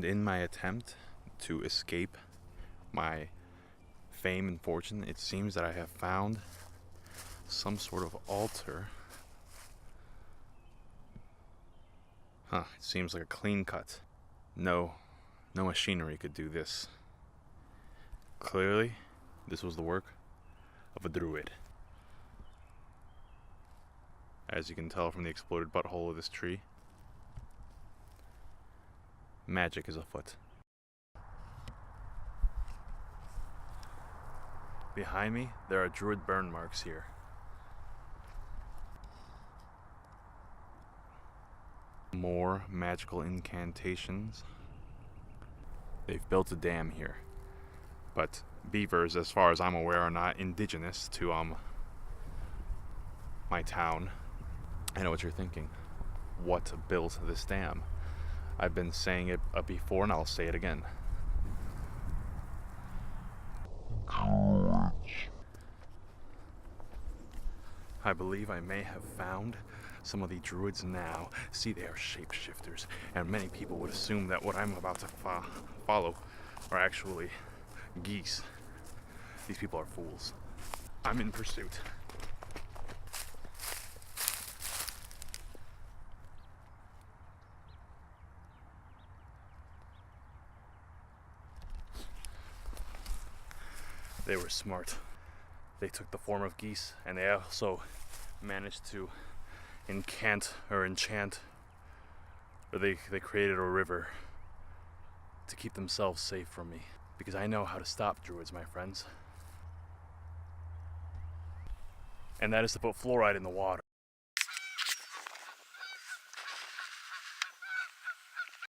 In my attempt to escape my fame and fortune, it seems that I have found some sort of altar. It seems like a clean cut. No machinery could do this. Clearly, this was the work of a druid. As you can tell from the exploded butthole of this tree, magic is afoot. Behind me, there are druid burn marks here. More magical incantations. They've built a dam here, but beavers, as far as I'm aware, are not indigenous to my town. I know what you're thinking. What built this dam? I've been saying it before, and I'll say it again. I believe I may have found some of the druids now. See, they are shapeshifters, and many people would assume that what I'm about to follow are actually geese. These people are fools. I'm in pursuit. They were smart. They took the form of geese, and they also managed to enchant, or they created a river to keep themselves safe from me. Because I know how to stop druids, my friends. And that is to put fluoride in the water.